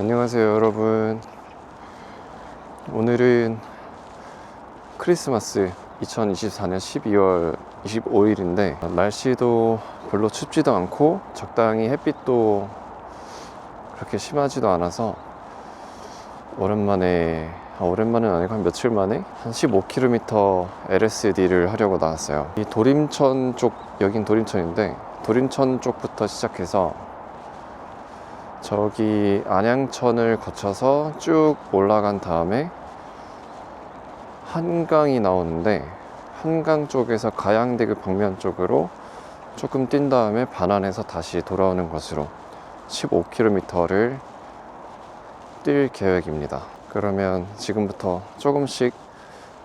안녕하세요 여러분. 오늘은 크리스마스 2024년 12월 25일인데 날씨도 별로 춥지도 않고 적당히 햇빛도 그렇게 심하지도 않아서 오랜만은 아니고 한 며칠 만에 한 15km LSD를 하려고 나왔어요. 이 도림천 쪽, 여긴 도림천인데 도림천 쪽부터 시작해서 저기 안양천을 거쳐서 쭉 올라간 다음에 한강이 나오는데 한강 쪽에서 가양대교 방면 쪽으로 조금 뛴 다음에 반환해서 다시 돌아오는 것으로 15km를 뛸 계획입니다. 그러면 지금부터 조금씩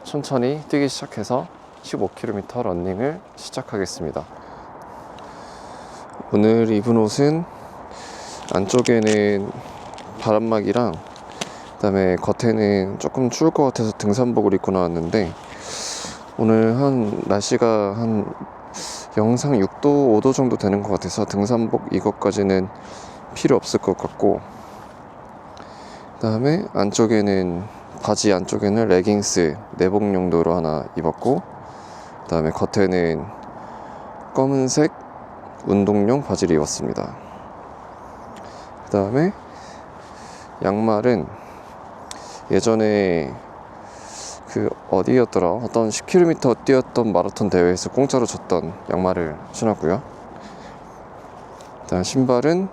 천천히 뛰기 시작해서 15km 러닝을 시작하겠습니다. 오늘 입은 옷은 안쪽에는 바람막이랑 그다음에 겉에는 조금 추울 것 같아서 등산복을 입고 나왔는데 오늘 날씨가 한 영상 6도, 5도 정도 되는 것 같아서 등산복 이것까지는 필요 없을 것 같고, 그다음에 바지 안쪽에는 레깅스 내복 용도로 하나 입었고, 그다음에 겉에는 검은색 운동용 바지를 입었습니다. 그 다음에 양말은 예전에 어디였더라? 어떤 10km 뛰었던 마라톤 대회에서 공짜로 줬던 양말을 신었고요. 그 다음 신발은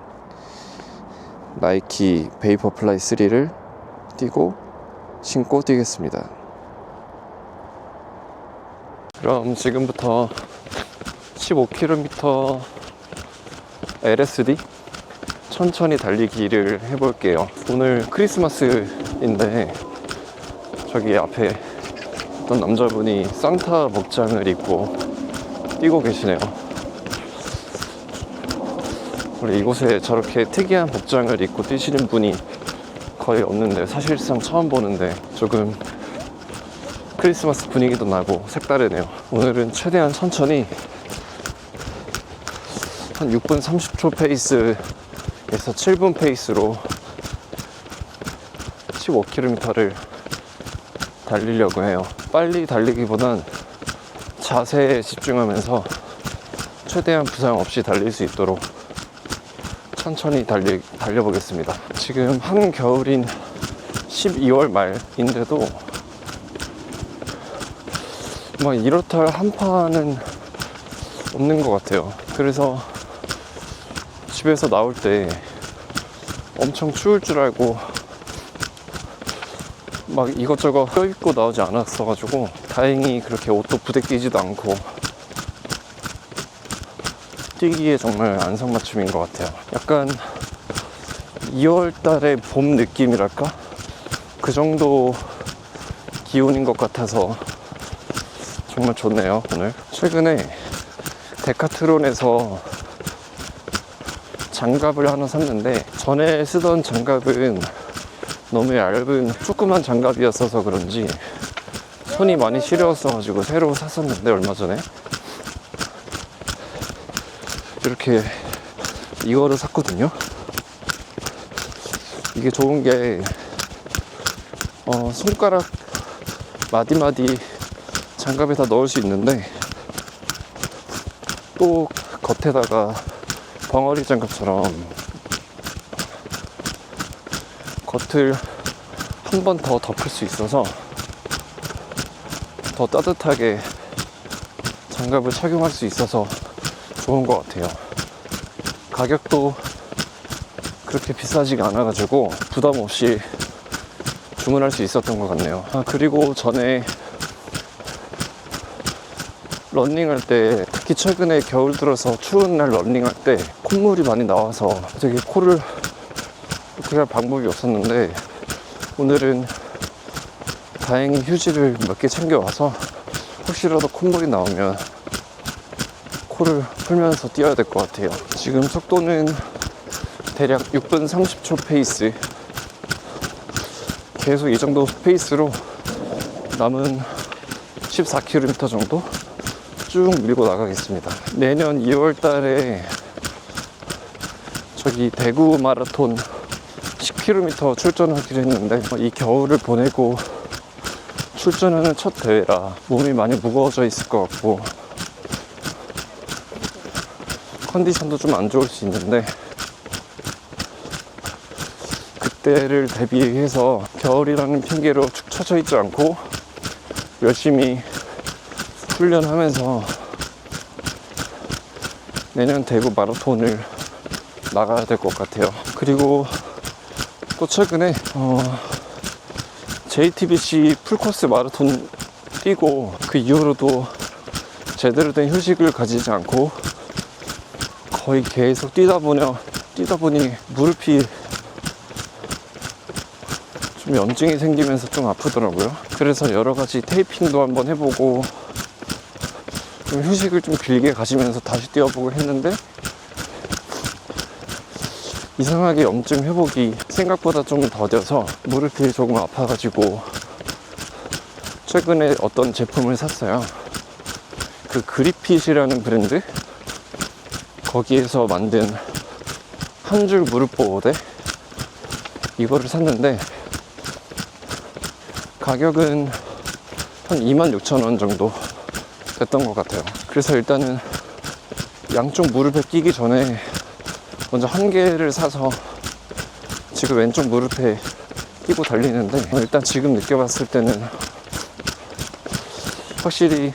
나이키 베이퍼플라이 3를 신고 뛰겠습니다. 그럼 지금부터 15km LSD 천천히 달리기를 해볼게요. 오늘 크리스마스인데 저기 앞에 어떤 남자분이 산타 복장을 입고 뛰고 계시네요. 원래 이곳에 저렇게 특이한 복장을 입고 뛰시는 분이 거의 없는데, 사실상 처음 보는데 조금 크리스마스 분위기도 나고 색다르네요. 오늘은 최대한 천천히 한 6분 30초 페이스 에서 7분 페이스로 15km를 달리려고 해요. 빨리 달리기보단 자세에 집중하면서 최대한 부상 없이 달릴 수 있도록 천천히 달려보겠습니다. 지금 한겨울인 12월 말인데도 막 이렇다 할 한파는 없는 것 같아요. 그래서 집에서 나올 때 엄청 추울 줄 알고 막 이것저것 껴입고 나오지 않았어가지고 다행히 그렇게 옷도 부대끼지도 않고 뛰기에 정말 안성맞춤인 것 같아요. 약간 2월달의 봄 느낌이랄까? 그 정도 기온인 것 같아서 정말 좋네요. 오늘 최근에 데카트론에서 장갑을 하나 샀는데 전에 쓰던 장갑은 너무 얇은 조그만 장갑이었어서 그런지 손이 많이 시려웠어가지고 새로 샀었는데 얼마 전에 이렇게 이거를 샀거든요. 이게 좋은 게 손가락 마디마디 장갑에다 넣을 수 있는데 또 겉에다가 벙어리 장갑처럼 겉을 한 번 더 덮을 수 있어서 더 따뜻하게 장갑을 착용할 수 있어서 좋은 것 같아요. 가격도 그렇게 비싸지가 않아가지고 부담 없이 주문할 수 있었던 것 같네요. 그리고 전에 런닝할 때, 특히 최근에 겨울 들어서 추운 날 런닝할 때 콧물이 많이 나와서 되게 코를 이렇게 할 방법이 없었는데 오늘은 다행히 휴지를 몇 개 챙겨와서 혹시라도 콧물이 나오면 코를 풀면서 뛰어야 될 것 같아요. 지금 속도는 대략 6분 30초 페이스, 계속 이 정도 페이스로 남은 14km 정도 쭉 밀고 나가겠습니다. 내년 2월 달에 저기 대구 마라톤 10km 출전하기로 했는데 이 겨울을 보내고 출전하는 첫 대회라 몸이 많이 무거워져 있을 것 같고 컨디션도 좀 안 좋을 수 있는데 그때를 대비해서 겨울이라는 핑계로 축 처져 있지 않고 열심히 훈련하면서 내년 대구 마라톤을 나가야 될 것 같아요. 그리고 또 최근에 JTBC 풀코스 마라톤 뛰고 그 이후로도 제대로 된 휴식을 가지지 않고 거의 계속 뛰다 보니 무릎이 좀 염증이 생기면서 좀 아프더라고요. 그래서 여러 가지 테이핑도 한번 해보고 좀 휴식을 좀 길게 가지면서 다시 뛰어보고 했는데 이상하게 염증 회복이 생각보다 좀 더뎌서 무릎이 조금 아파가지고 최근에 어떤 제품을 샀어요. 그 그립핏이라는 브랜드 거기에서 만든 한 줄 무릎 보호대 이거를 샀는데 가격은 한 26,000원 정도 됐던 것 같아요. 그래서 일단은 양쪽 무릎에 끼기 전에 먼저 한 개를 사서 지금 왼쪽 무릎에 끼고 달리는데 일단 지금 느껴봤을 때는 확실히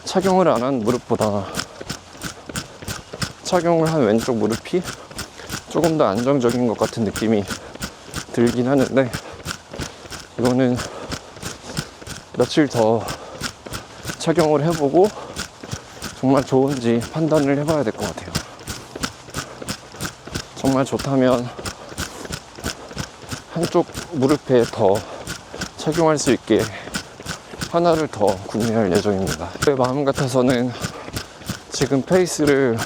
착용을 안 한 무릎보다 착용을 한 왼쪽 무릎이 조금 더 안정적인 것 같은 느낌이 들긴 하는데 이거는 며칠 더 착용을 해보고 정말 좋은지 판단을 해봐야 될 것 같아요. 정말 좋다면 한쪽 무릎에 더 착용할 수 있게 하나를 더 구매할 예정입니다. 제 마음 같아서는 지금 페이스를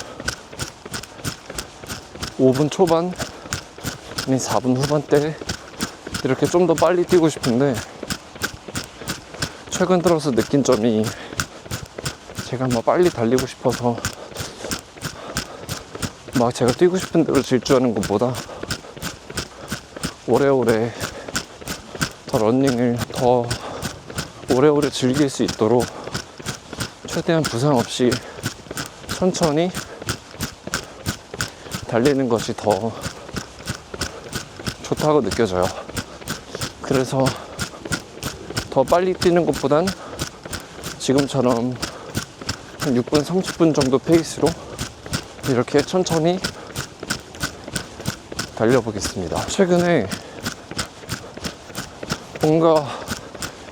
5분 초반 아니 4분 후반대 이렇게 좀 더 빨리 뛰고 싶은데 최근 들어서 느낀 점이 제가 막 빨리 달리고 싶어서 막 제가 뛰고 싶은 대로 질주하는 것보다 오래오래 더 러닝을 더 오래오래 즐길 수 있도록 최대한 부상 없이 천천히 달리는 것이 더 좋다고 느껴져요. 그래서 더 빨리 뛰는 것보단 지금처럼 한 6분 30분 정도 페이스로 이렇게 천천히 달려보겠습니다. 최근에 뭔가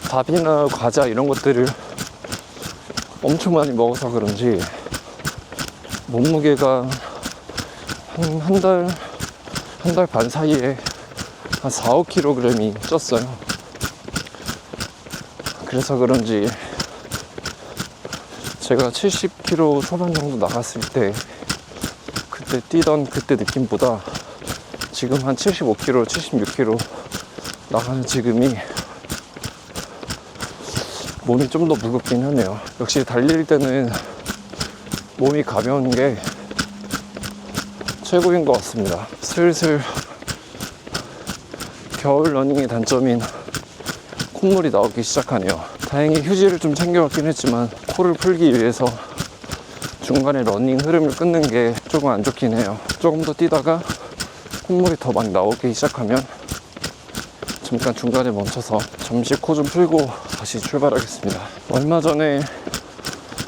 밥이나 과자 이런 것들을 엄청 많이 먹어서 그런지 몸무게가 한 달 반 사이에 한 4, 5kg이 쪘어요. 그래서 그런지 제가 70kg 초반 정도 나갔을 때 그때 뛰던 그때 느낌보다 지금 한 75kg, 76kg 나가는 지금이 몸이 좀 더 무겁긴 하네요. 역시 달릴 때는 몸이 가벼운 게 최고인 것 같습니다. 슬슬 겨울 러닝의 단점인 콧물이 나오기 시작하네요. 다행히 휴지를 좀 챙겨왔긴 했지만 코를 풀기 위해서 중간에 러닝 흐름을 끊는 게 조금 안 좋긴 해요. 조금 더 뛰다가 콧물이 더 많이 나오기 시작하면 잠깐 중간에 멈춰서 잠시 코 좀 풀고 다시 출발하겠습니다. 얼마 전에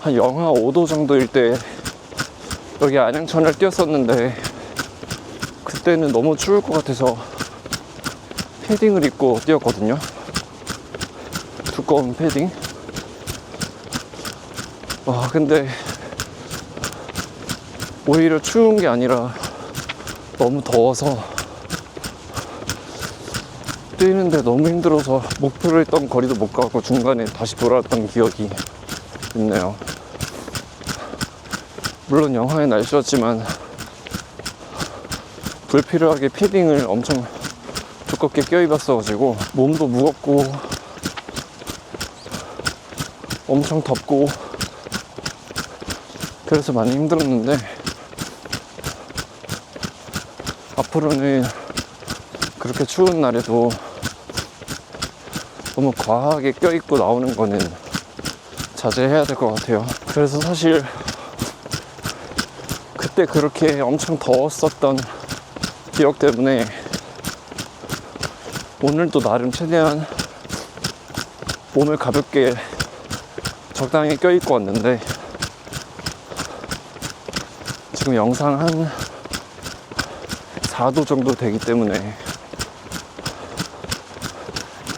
한 영하 5도 정도일 때 여기 안양천을 뛰었었는데 그때는 너무 추울 것 같아서 패딩을 입고 뛰었거든요. 두꺼운 패딩. 근데 오히려 추운 게 아니라 너무 더워서 뛰는데 너무 힘들어서 목표로 했던 거리도 못 가고 중간에 다시 돌아왔던 기억이 있네요. 물론 영하의 날씨였지만 불필요하게 패딩을 엄청 두껍게 껴입었어가지고 몸도 무겁고 엄청 덥고 그래서 많이 힘들었는데 앞으로는 그렇게 추운 날에도 너무 과하게 껴입고 나오는 거는 자제해야 될 것 같아요. 그래서 사실 그때 그렇게 엄청 더웠었던 기억 때문에 오늘도 나름 최대한 몸을 가볍게 적당히 껴입고 왔는데 지금 영상 한 4도 정도 되기 때문에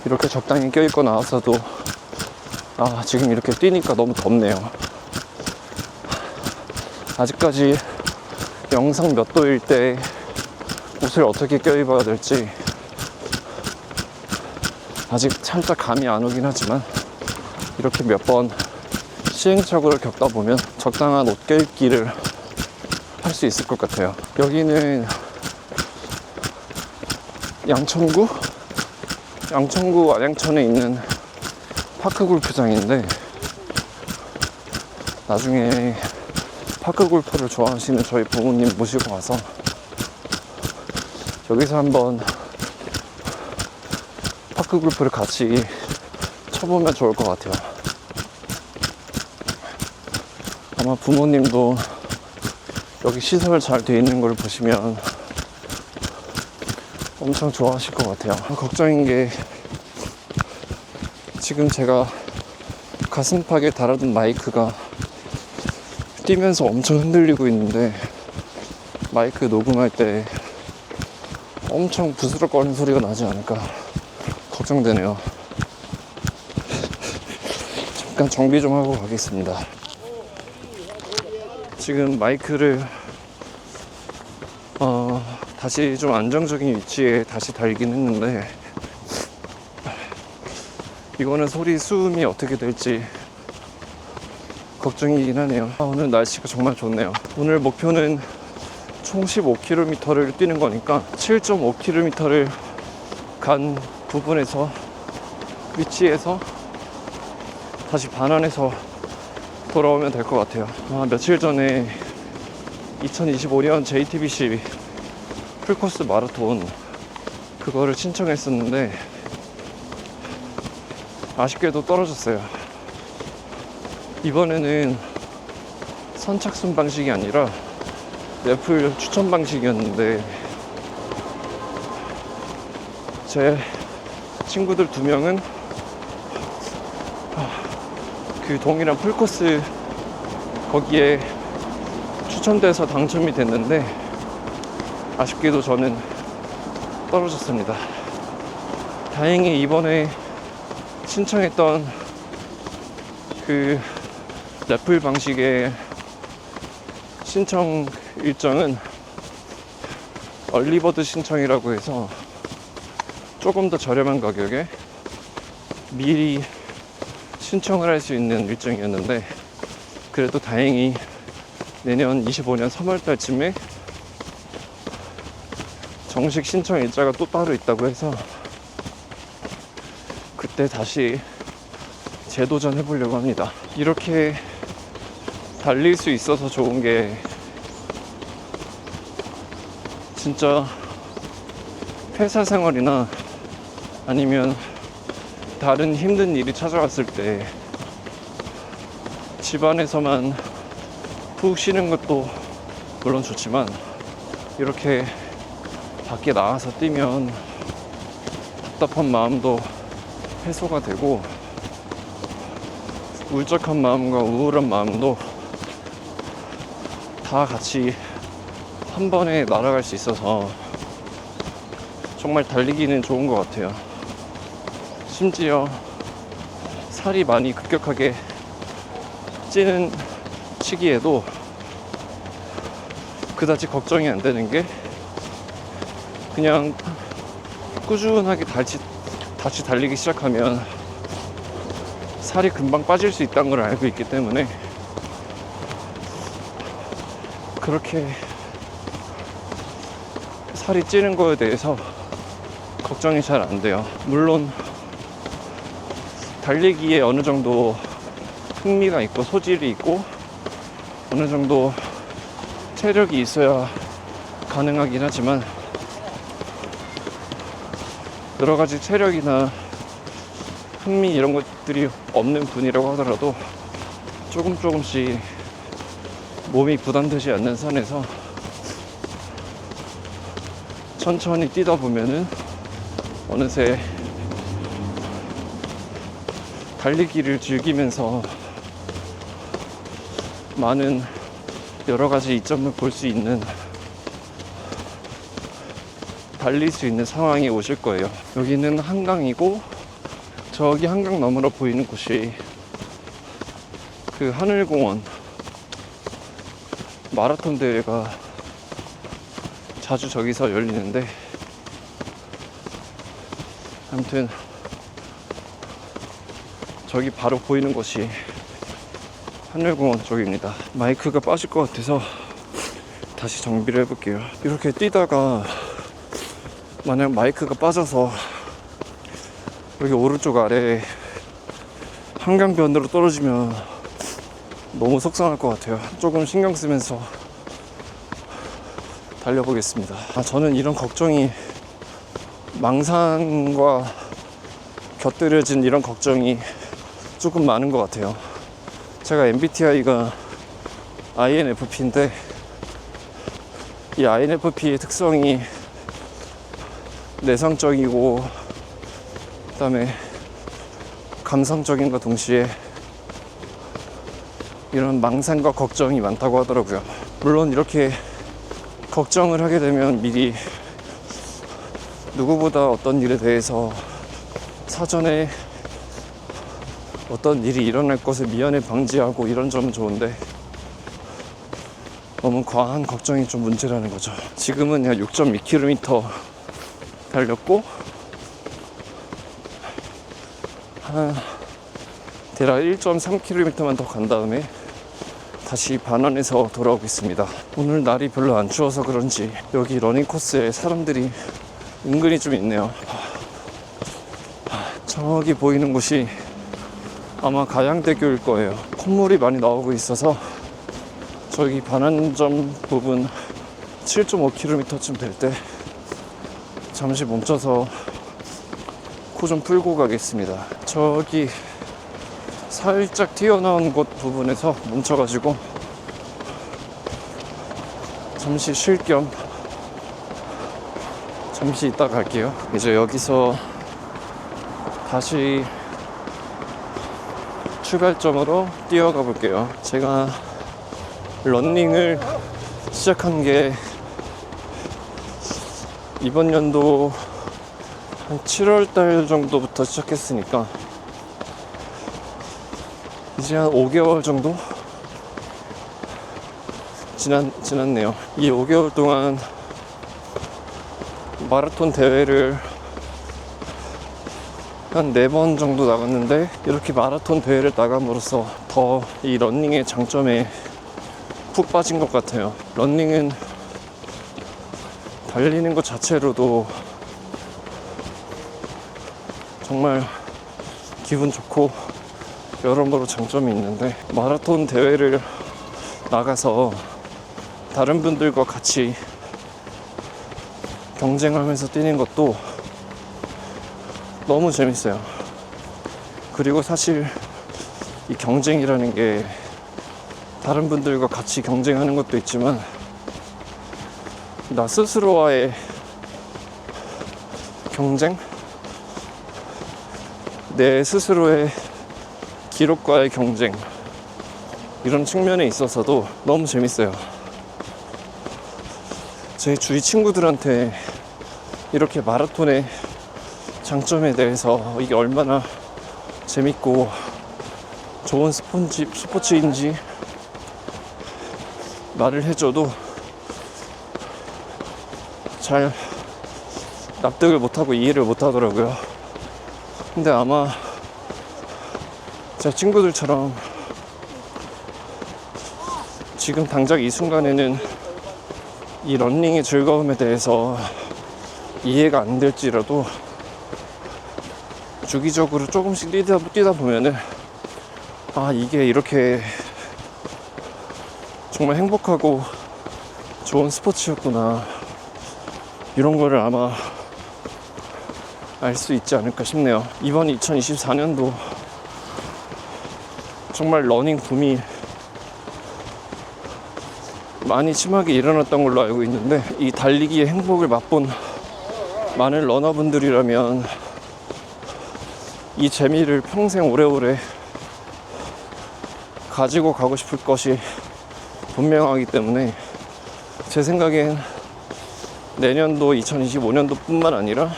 이렇게 적당히 껴입고 나왔어도 지금 이렇게 뛰니까 너무 덥네요. 아직까지 영상 몇 도일 때 옷을 어떻게 껴입어야 될지 아직 살짝 감이 안 오긴 하지만 이렇게 몇 번 시행착오를 겪다 보면 적당한 옷 껴입기를 할 수 있을 것 같아요. 여기는 양천구 안양천에 있는 파크 골프장인데 나중에 파크 골프를 좋아하시는 저희 부모님 모시고 와서 여기서 한번 파크 골프를 같이 쳐보면 좋을 것 같아요. 아마 부모님도 여기 시설 잘 돼 있는 걸 보시면 엄청 좋아하실 것 같아요. 걱정인 게 지금 제가 가슴팍에 달아둔 마이크가 뛰면서 엄청 흔들리고 있는데 마이크 녹음할 때 엄청 부스럭거리는 소리가 나지 않을까 걱정되네요. 잠깐 정비 좀 하고 가겠습니다. 지금 마이크를 다시 좀 안정적인 위치에 다시 달긴 했는데 이거는 소리 수음이 어떻게 될지 걱정이긴 하네요. 오늘 날씨가 정말 좋네요. 오늘 목표는 총 15km를 뛰는 거니까 7.5km를 간 부분에서 위치에서 다시 반환해서 돌아오면 될 것 같아요. 며칠 전에 2025년 JTBC 풀코스 마라톤 그거를 신청했었는데 아쉽게도 떨어졌어요. 이번에는 선착순 방식이 아니라 래플 추천 방식이었는데 제 친구들 2명은 그 동일한 풀코스 거기에 추천돼서 당첨이 됐는데 아쉽게도 저는 떨어졌습니다. 다행히 이번에 신청했던 그 래플 방식의 신청 일정은 얼리버드 신청이라고 해서 조금 더 저렴한 가격에 미리 신청을 할 수 있는 일정이었는데 그래도 다행히 내년 25년 3월달쯤에 정식 신청 일자가 또 따로 있다고 해서 그때 다시 재도전 해보려고 합니다. 이렇게 달릴 수 있어서 좋은 게 진짜 회사 생활이나 아니면 다른 힘든 일이 찾아왔을 때 집안에서만 푹 쉬는 것도 물론 좋지만 이렇게 밖에 나가서 뛰면 답답한 마음도 해소가 되고 울적한 마음과 우울한 마음도 다 같이 한 번에 날아갈 수 있어서 정말 달리기는 좋은 것 같아요. 심지어 살이 많이 급격하게 찌는 시기에도 그다지 걱정이 안 되는 게 그냥 꾸준하게 다시 달리기 시작하면 살이 금방 빠질 수 있다는 걸 알고 있기 때문에 그렇게 살이 찌는 거에 대해서 걱정이 잘 안 돼요. 물론 달리기에 어느 정도 흥미가 있고 소질이 있고 어느 정도 체력이 있어야 가능하긴 하지만 여러 가지 체력이나 흥미 이런 것들이 없는 분이라고 하더라도 조금씩 몸이 부담되지 않는 선에서 천천히 뛰다 보면은 어느새 달리기를 즐기면서 많은 여러 가지 이점을 볼 수 있는, 달릴 수 있는 상황이 오실 거예요. 여기는 한강이고, 저기 한강 너머로 보이는 곳이 그 하늘공원 마라톤 대회가 자주 저기서 열리는데, 아무튼 저기 바로 보이는 곳이 하늘공원 쪽입니다. 마이크가 빠질 것 같아서 다시 정비를 해볼게요. 이렇게 뛰다가 만약 마이크가 빠져서 여기 오른쪽 아래에 한강변으로 떨어지면 너무 속상할 것 같아요. 조금 신경 쓰면서 달려보겠습니다. 저는 이런 걱정이, 망상과 곁들여진 이런 걱정이 조금 많은 것 같아요. 제가 MBTI가 INFP인데, 이 INFP의 특성이 내성적이고 그 다음에 감성적인과 동시에 이런 망상과 걱정이 많다고 하더라고요. 물론 이렇게 걱정을 하게 되면 미리 누구보다 어떤 일에 대해서 사전에 어떤 일이 일어날 것을 미연에 방지하고 이런 점은 좋은데, 너무 과한 걱정이 좀 문제라는 거죠. 지금은 약 6.2km 달렸고, 대략 1.3km만 더 간 다음에 다시 반환해서 돌아오겠습니다. 오늘 날이 별로 안 추워서 그런지 여기 러닝 코스에 사람들이 은근히 좀 있네요. 저기 보이는 곳이 아마 가양대교일 거예요. 콧물이 많이 나오고 있어서 저기 반환점 부분 7.5km쯤 될 때 잠시 멈춰서 코 좀 풀고 가겠습니다. 저기 살짝 튀어나온 곳 부분에서 멈춰가지고 잠시 쉴 겸 잠시 있다 갈게요. 이제 여기서 다시 출발점으로 뛰어가 볼게요. 제가 러닝을 시작한 게 이번 연도 한 7월달 정도부터 시작했으니까 이제 한 5개월 정도 지났네요. 이 5개월 동안 마라톤 대회를 한 4번 정도 나갔는데, 이렇게 마라톤 대회를 나감으로써 더 이 러닝의 장점에 푹 빠진 것 같아요. 러닝은 달리는 것 자체로도 정말 기분 좋고 여러모로 장점이 있는데, 마라톤 대회를 나가서 다른 분들과 같이 경쟁하면서 뛰는 것도 너무 재밌어요. 그리고 사실 이 경쟁이라는 게 다른 분들과 같이 경쟁하는 것도 있지만, 나 스스로와의 경쟁? 내 스스로의 기록과의 경쟁, 이런 측면에 있어서도 너무 재밌어요. 제 주위 친구들한테 이렇게 마라톤의 장점에 대해서 이게 얼마나 재밌고 좋은 스포츠인지 말을 해줘도 잘 납득을 못하고 이해를 못하더라고요. 근데 아마 제 친구들처럼 지금 당장 이 순간에는 이 러닝의 즐거움에 대해서 이해가 안 될지라도 주기적으로 조금씩 뛰다 보면은, 아, 이게 이렇게 정말 행복하고 좋은 스포츠였구나, 이런 거를 아마 알 수 있지 않을까 싶네요. 이번 2024년도 정말 러닝 붐이 많이 심하게 일어났던 걸로 알고 있는데, 이 달리기의 행복을 맛본 많은 러너분들이라면 이 재미를 평생 오래오래 가지고 가고 싶을 것이 분명하기 때문에, 제 생각엔 내년도 2025년도 뿐만 아니라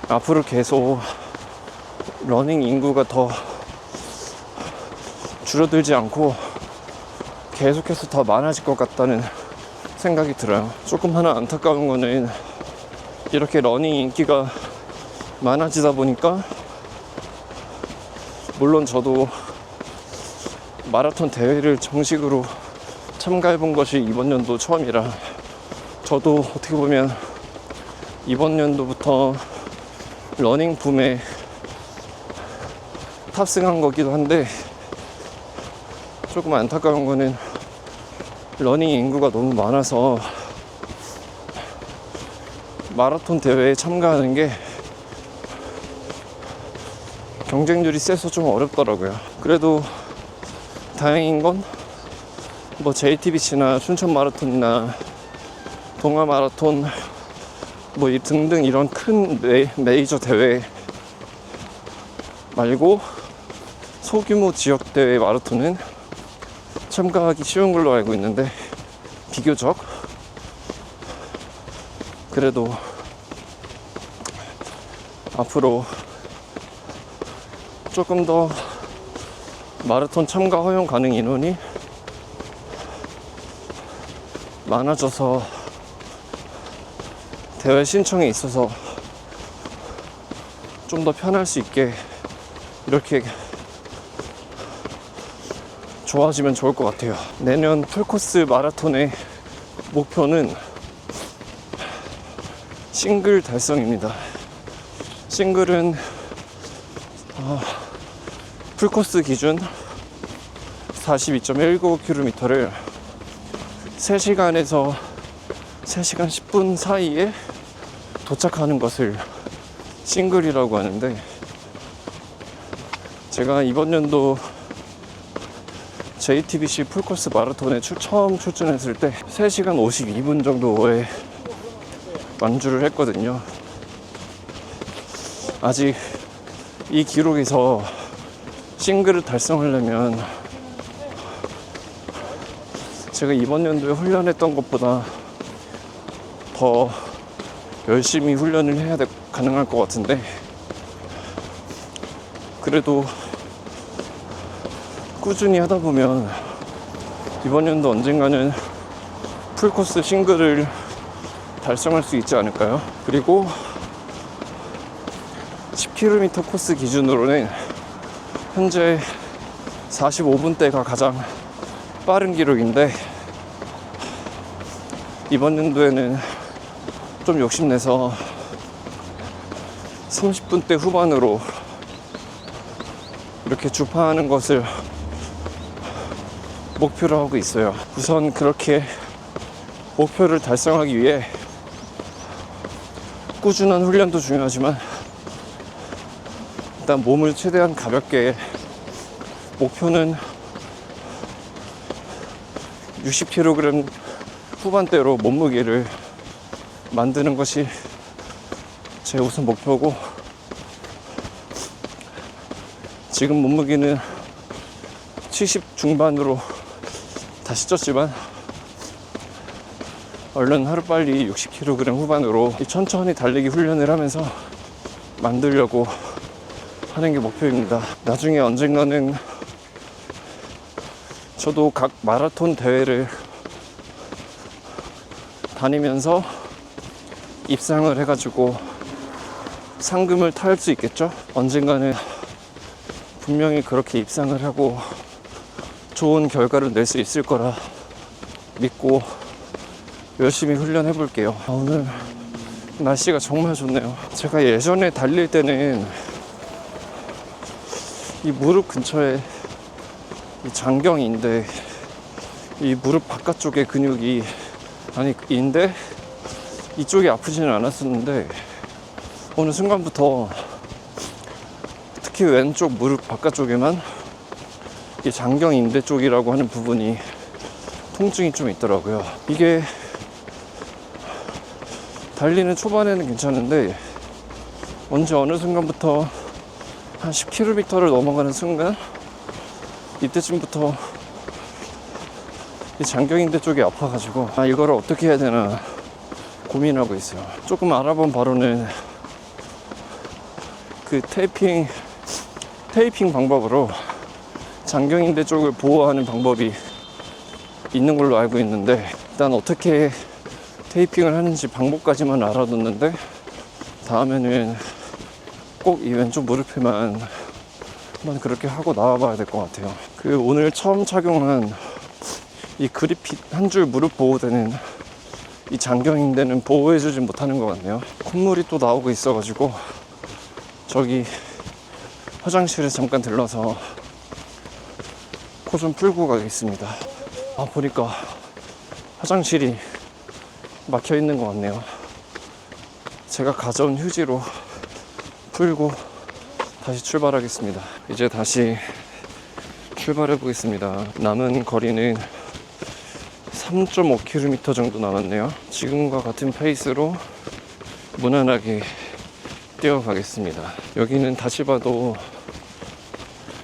앞으로 계속 러닝 인구가 더 줄어들지 않고 계속해서 더 많아질 것 같다는 생각이 들어요. 조금 하나 안타까운 거는, 이렇게 러닝 인기가 많아지다 보니까, 물론 저도 마라톤 대회를 정식으로 참가해 본 것이 이번 연도 처음이라, 저도 어떻게 보면 이번 연도부터 러닝 붐에 탑승한 거기도 한데, 조금 안타까운 거는 러닝 인구가 너무 많아서 마라톤 대회에 참가하는 게 경쟁률이 세서 좀 어렵더라고요. 그래도 다행인 건, 뭐 JTBC나 춘천 마라톤이나 동아 마라톤 뭐 등등 이런 큰 메이저 대회 말고 소규모 지역 대회 마라톤은 참가하기 쉬운 걸로 알고 있는데, 비교적 그래도 앞으로 조금 더 마라톤 참가 허용 가능 인원이 많아져서 대회 신청에 있어서 좀 더 편할 수 있게 이렇게 좋아지면 좋을 것 같아요. 내년 풀코스 마라톤의 목표는 싱글 달성입니다. 싱글은 풀코스 기준 42.195km를 3시간에서 3시간 10분 사이에 도착하는 것을 싱글이라고 하는데, 제가 이번 연도 JTBC 풀코스 마라톤에 처음 출전했을 때 3시간 52분 정도에 완주를 했거든요. 아직 이 기록에서 싱글을 달성하려면 제가 이번 연도에 훈련했던 것보다 더 열심히 훈련을 해야 가능할 것 같은데, 그래도 꾸준히 하다 보면 이번 연도 언젠가는 풀코스 싱글을 달성할 수 있지 않을까요? 그리고 10km 코스 기준으로는 현재 45분대가 가장 빠른 기록인데, 이번 연도에는 좀 욕심내서 30분대 후반으로 이렇게 주파하는 것을 목표로 하고 있어요. 우선 그렇게 목표를 달성하기 위해 꾸준한 훈련도 중요하지만, 일단 몸을 최대한 가볍게, 목표는 60kg 후반대로 몸무게를 만드는 것이 제 우선 목표고, 지금 몸무게는 70 중반으로 다시 쪘지만 얼른 하루빨리 60kg 후반으로 천천히 달리기 훈련을 하면서 만들려고 하는 게 목표입니다. 나중에 언젠가는 저도 각 마라톤 대회를 다니면서 입상을 해가지고 상금을 탈 수 있겠죠? 언젠가는 분명히 그렇게 입상을 하고 좋은 결과를 낼 수 있을 거라 믿고 열심히 훈련해 볼게요. 오늘 날씨가 정말 좋네요. 제가 예전에 달릴 때는 이 무릎 근처에 이 장경인데, 이 무릎 바깥쪽에 근육이 인데 이쪽이 아프지는 않았었는데, 어느 순간부터 특히 왼쪽 무릎 바깥쪽에만 이 장경 인대 쪽이라고 하는 부분이 통증이 좀 있더라고요. 이게 달리는 초반에는 괜찮은데 언제 어느 순간부터 한 10km를 넘어가는 순간 이때쯤부터 이 장경인대 쪽이 아파가지고 이거를 어떻게 해야 되나 고민하고 있어요. 조금 알아본 바로는 그 테이핑 방법으로 장경인대 쪽을 보호하는 방법이 있는 걸로 알고 있는데, 일단 어떻게 테이핑을 하는지 방법까지만 알아뒀는데 다음에는 꼭 이 왼쪽 무릎에만 한번 그렇게 하고 나와봐야 될 것 같아요. 그 오늘 처음 착용한 이 그립핏 한 줄 무릎 보호대는 이 장경인대는 보호해주지 못하는 것 같네요. 콧물이 또 나오고 있어가지고 저기 화장실에 잠깐 들러서 코 좀 풀고 가겠습니다. 보니까 화장실이 막혀 있는 것 같네요. 제가 가져온 휴지로 풀고 다시 출발하겠습니다. 이제 다시 출발해 보겠습니다. 남은 거리는 3.5km 정도 남았네요. 지금과 같은 페이스로 무난하게 뛰어가겠습니다. 여기는 다시 봐도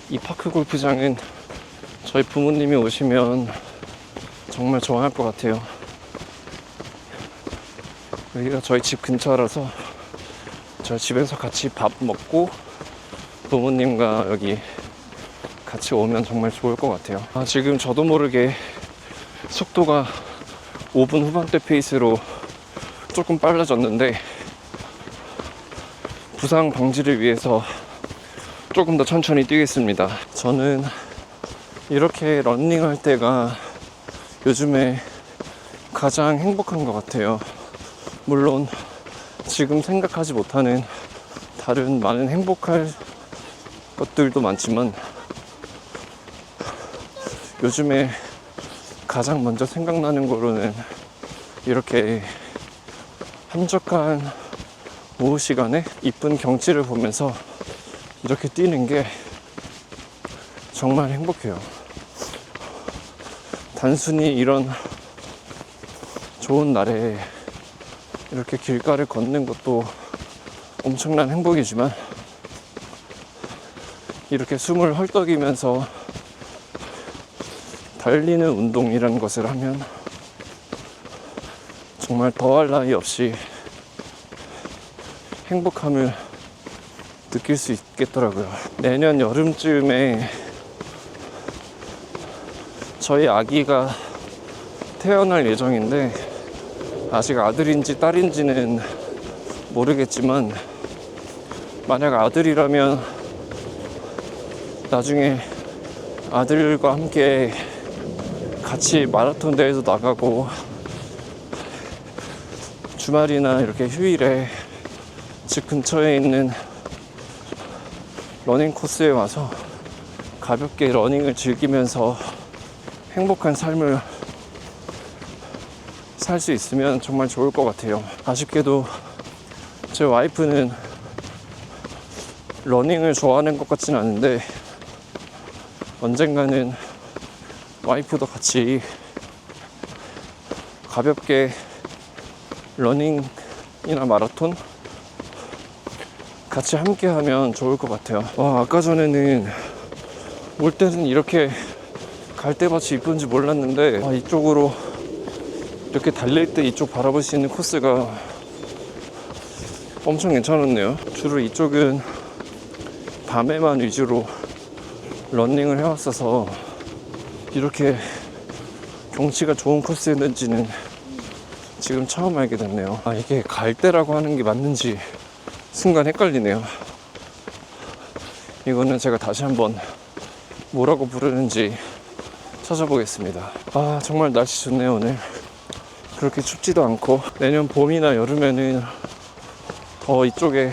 이 파크 골프장은 저희 부모님이 오시면 정말 좋아할 것 같아요. 여기가 저희 집 근처라서 저희 집에서 같이 밥 먹고 부모님과 여기 같이 오면 정말 좋을 것 같아요. 지금 저도 모르게 속도가 5분 후반대 페이스로 조금 빨라졌는데 부상 방지를 위해서 조금 더 천천히 뛰겠습니다. 저는 이렇게 러닝할 때가 요즘에 가장 행복한 것 같아요. 물론 지금 생각하지 못하는 다른 많은 행복할 것들도 많지만 요즘에 가장 먼저 생각나는 거로는 이렇게 한적한 오후 시간에 이쁜 경치를 보면서 이렇게 뛰는 게 정말 행복해요. 단순히 이런 좋은 날에 이렇게 길가를 걷는 것도 엄청난 행복이지만 이렇게 숨을 헐떡이면서 달리는 운동이라는 것을 하면 정말 더할 나위 없이 행복함을 느낄 수 있겠더라고요. 내년 여름쯤에 저희 아기가 태어날 예정인데 아직 아들인지 딸인지는 모르겠지만 만약 아들이라면 나중에 아들과 함께 같이 마라톤 대회도 나가고 주말이나 이렇게 휴일에 집 근처에 있는 러닝 코스에 와서 가볍게 러닝을 즐기면서 행복한 삶을 살 수 있으면 정말 좋을 것 같아요. 아쉽게도 제 와이프는 러닝을 좋아하는 것 같진 않은데 언젠가는 와이프도 같이 가볍게 러닝이나 마라톤 같이 함께 하면 좋을 것 같아요. 아까 전에는 올 때는 이렇게 갈대밭이 이쁜지 몰랐는데 이쪽으로 이렇게 달릴 때 이쪽 바라볼 수 있는 코스가 엄청 괜찮았네요. 주로 이쪽은 밤에만 위주로 러닝을 해왔어서 이렇게 경치가 좋은 코스였는지는 지금 처음 알게 됐네요. 이게 갈대라고 하는 게 맞는지 순간 헷갈리네요. 이거는 제가 다시 한번 뭐라고 부르는지 찾아보겠습니다. 정말 날씨 좋네요. 오늘 그렇게 춥지도 않고 내년 봄이나 여름에는 더 이쪽에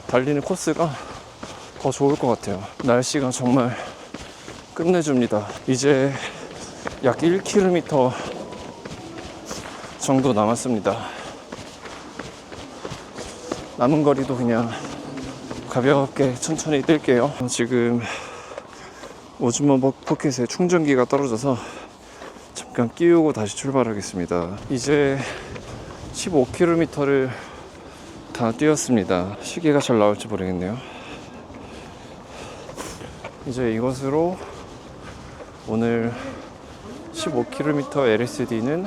달리는 코스가 더 좋을 것 같아요. 날씨가 정말 끝내줍니다. 이제 약 1km 정도 남았습니다. 남은 거리도 그냥 가볍게 천천히 뛸게요. 지금 오즈모벅 포켓에 충전기가 떨어져서 잠깐 끼우고 다시 출발하겠습니다. 이제 15km를 다 뛰었습니다. 시계가 잘 나올지 모르겠네요. 이제 이것으로 오늘 15km LSD는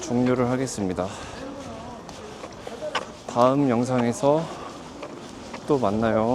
종료를 하겠습니다. 다음 영상에서 또 만나요.